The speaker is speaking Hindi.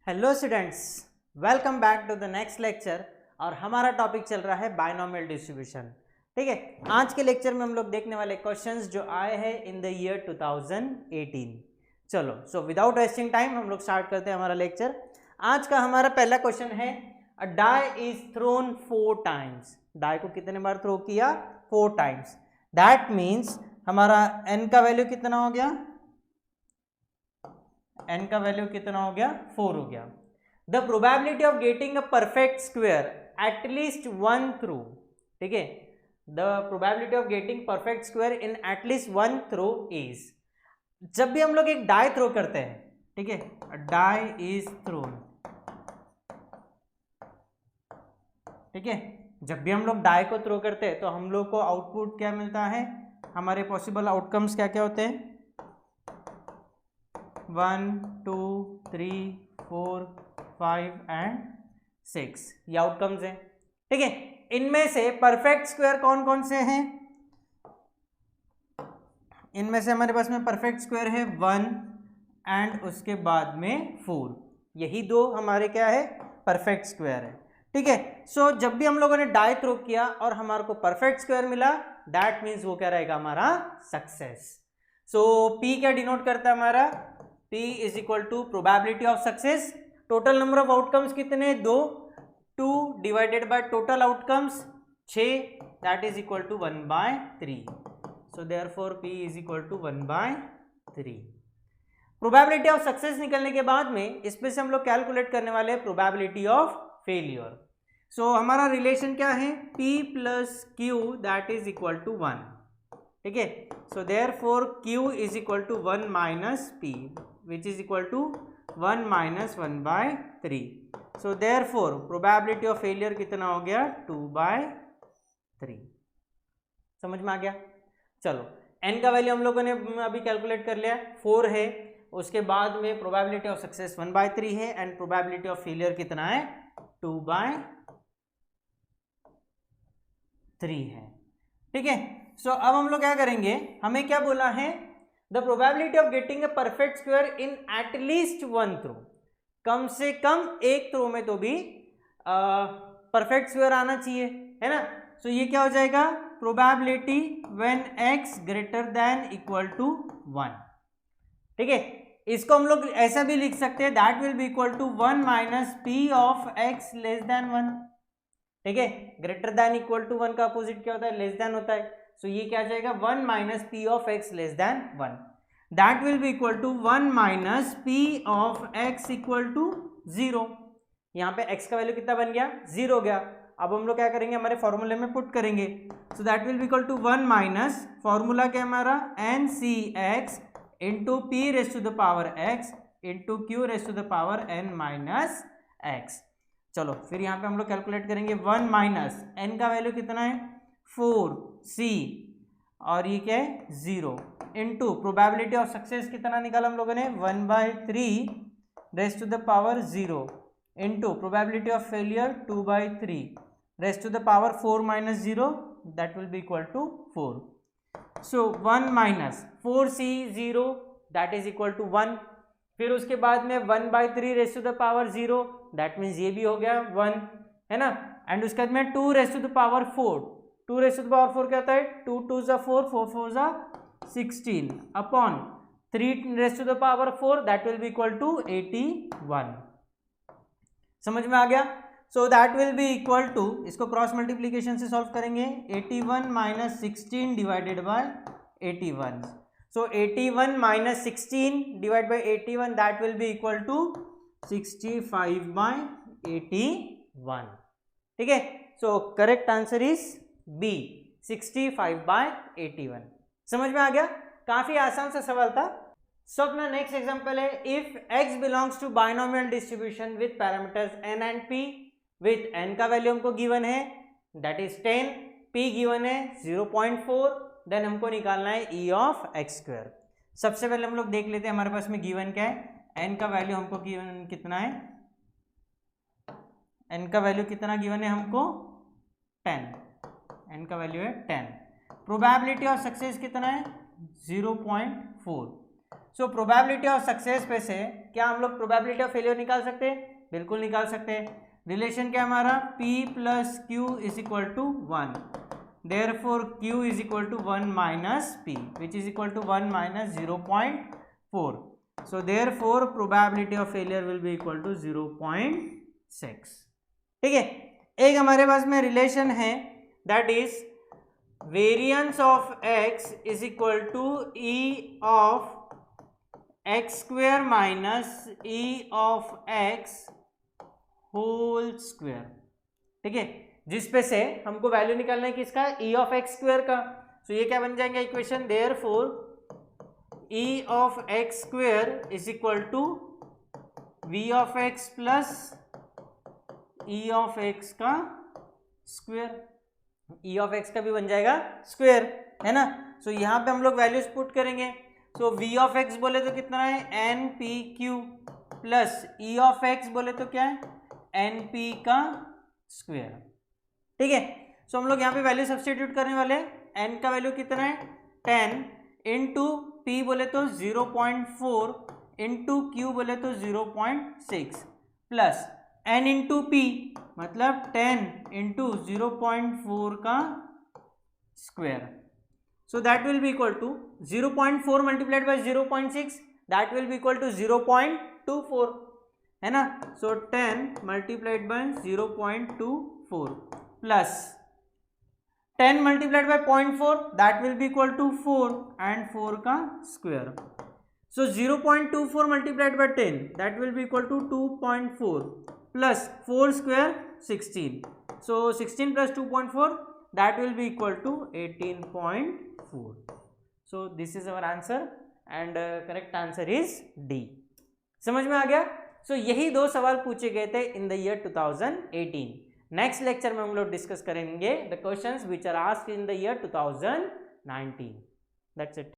Hello students, welcome back to the next lecture. और हमारा टॉपिक चल रहा है बायनॉमियल डिस्ट्रीब्यूशन। ठीक है, आज के लेक्चर में हम लोग देखने वाले क्वेश्चंस जो आए हैं इन द ईयर 2018। चलो, सो विदाउट वेस्टिंग टाइम हम लोग स्टार्ट करते हैं हमारा लेक्चर। आज का हमारा पहला क्वेश्चन है, a die is thrown 4 times. Die को कितने बार थ्रो किया? 4 टाइम्स। दैट मीन्स हमारा n का वैल्यू कितना हो गया? n का वैल्यू कितना हो गया? 4 हो गया। The probability of getting a perfect square at least 1 throw. ठीक है, the probability of getting perfect square in at least 1 throw is. जब भी हम लोग एक डाई थ्रो करते हैं, ठीक है, डाई इज थ्रोन। ठीक है, जब भी हम लोग डाई को थ्रो करते हैं तो हम लोग को आउटपुट क्या मिलता है? हमारे पॉसिबल आउटकम्स क्या क्या होते हैं? 1 2 3 4 5 एंड 6 ये आउटकम्स हैं। ठीक है, इनमें से परफेक्ट स्क्वायर कौन कौन से हैं? इनमें से हमारे पास में परफेक्ट स्क्वायर है 1 एंड उसके बाद में 4। यही दो हमारे क्या है? परफेक्ट स्क्वायर है। ठीक है, सो जब भी हम लोगों ने डाई थ्रो किया और हमारे को परफेक्ट स्क्वायर मिला, दैट मीन्स वो क्या रहेगा? हमारा सक्सेस। सो P क्या डिनोट करता है हमारा? P is equal to probability of success. Total number of outcomes कितने? 2 2 divided by total outcomes 6, that is equal to 1/3। So therefore P is equal to 1/3। Probability of success निकलने के बाद में इसमें से हम लोग कैलकुलेट करने वाले हैं प्रोबेबिलिटी ऑफ फेलियर। सो हमारा रिलेशन क्या है? P plus Q that is equal to 1। ठीक है, so therefore Q is equal to 1 minus P which is equal to 1 minus 1/3। So therefore probability of failure कितना हो गया? 2/3। समझ में आ गया? चलो, n का वैल्यू हम लोगों ने अभी कैलकुलेट कर लिया, 4 है। उसके बाद में प्रोबेबिलिटी ऑफ सक्सेस 1/3 है एंड प्रोबेबिलिटी ऑफ फेलियर कितना है? 2/3 है। ठीक है, सो अब हम लोग क्या करेंगे? हमें क्या बोला है? The probability of getting a perfect square in at least 1 throw. कम से कम एक थ्रो में तो भी परफेक्ट स्क्वायर आना चाहिए, है ना? सो ये क्या हो जाएगा? Probability when x greater than equal to 1। ठीक है, इसको हम लोग ऐसा भी लिख सकते हैं, that will be equal to 1 minus P of x less than 1। ठीक है, ग्रेटर देन इक्वल टू 1 का अपोजिट क्या होता है? लेस देन होता है। सो ये क्या आ जाएगा? 1 minus P of x less than 1, that will be equal to 1 minus P of x equal to 0। यहाँ पे x का वैल्यू कितना बन गया? 0 हो गया। अब हम लोग क्या करेंगे? हमारे फॉर्मूले में पुट करेंगे। So that will be equal to 1 minus formula क्या हमारा? NCx into P raise to the power x into Q raise to the power n minus x। चलो, फिर यहाँ पे हम लोग कैलकुलेट करेंगे। 1 माइनस n का वैल्यू कितना है? 4c और ये क्या है? 0 इंटू प्रोबेबिलिटी ऑफ सक्सेस कितना निकाला हम लोगों ने? 1/3 raise to the power 0 into probability of failure 2/3 raise to the power 4 minus 0, that will be equal to 4। So 1 minus 4c 0 that is equal to 1। फिर उसके बाद में 1/3 raise to the power 0, that means ये भी हो गया 1, है ना? एंड उसके बाद में 2 raise to the power 4। 2 raise to the power 4 क्या होता है? 2 2 ज़ा 4, 4 4 ज़ा 16 upon 3 raise to the power 4, that will be equal to 81। समझ में आ गया? So that will be equal to, इसको क्रॉस मल्टीप्लीकेशन से सॉल्व करेंगे, 81 minus 16 divided by 81। So 81 minus 16 divide by 81, that will be equal to 65/81। ठीक है, so correct answer is B, 65/81। समझ में आ गया? काफी आसान सा सवाल था। सो अपना नेक्स्ट एग्जांपल है, if x belongs to binomial distribution with parameters n and p, with n का वैल्यू हमको गिवन है दैट इज 10, p गिवन है 0.4, देन हमको निकालना है e ऑफ x स्क्वायर। सबसे पहले हम लोग देख लेते हैं हमारे पास में गिवन क्या है। n का वैल्यू हमको गिवन कितना है? n का वैल्यू कितना गिवन है हमको? 10। n का वैल्यू है 10। प्रोबेबिलिटी ऑफ सक्सेस कितना है? 0.4। सो प्रोबेबिलिटी ऑफ सक्सेस पे से क्या हम लोग प्रोबेबिलिटी ऑफ फेलियर निकाल सकते हैं? बिल्कुल निकाल सकते हैं। रिलेशन क्या हमारा, P plus Q is equal to 1, therefore Q is equal to 1 minus P which is equal to 1 minus 0.4, so therefore probability of failure will be equal to 0.6। ठीक है, एक हमारे पास में रिलेशन है that is variance of x is equal to e of x square minus e of x whole square. ठीक है, जिस पे से हमको वैल्यू निकालना है किसका, e ऑफ x स्क्वेयर का। तो ये क्या बन जाएगा equation, therefore e of x square is equal to v of x plus e of x का स्क्वेयर। e ऑफ x का भी बन जाएगा स्क्वेयर, है ना। सो यहाँ पे हम लोग वैल्यूज पुट करेंगे। सो v ऑफ x बोले तो कितना है, npq plus e of x बोले तो क्या है, np का स्क्वेयर। ठीक है, सो हम लोग यहाँ पे वैल्यू सब्स्टिट्यूट करने वाले हैं। n का वैल्यू कितना है 10, इंटू p बोले तो 0.4, इंटू q बोले तो 0.6, प्लस n इंटू p मतलब 10 इंटू 0.4 का square. So that will be equal to 0.4 multiplied by 0.6, that will be equal to 0.24, है ना। So 10 multiplied by 0.24 plus 10 multiplied by 0.4, that will be equal to 4 and 4 का square. So 0.24 multiplied by 10, that will be equal to 2.4 plus 4 square 16, so 16 plus 2.4 that will be equal to 18.4. so this is our answer and correct answer is D। समझ में आ गया। यही दो सवाल पूछे गए थे in the year 2018। Next lecture में हम लोग डिस्कस करेंगे the questions which are asked in the year 2019। That's it.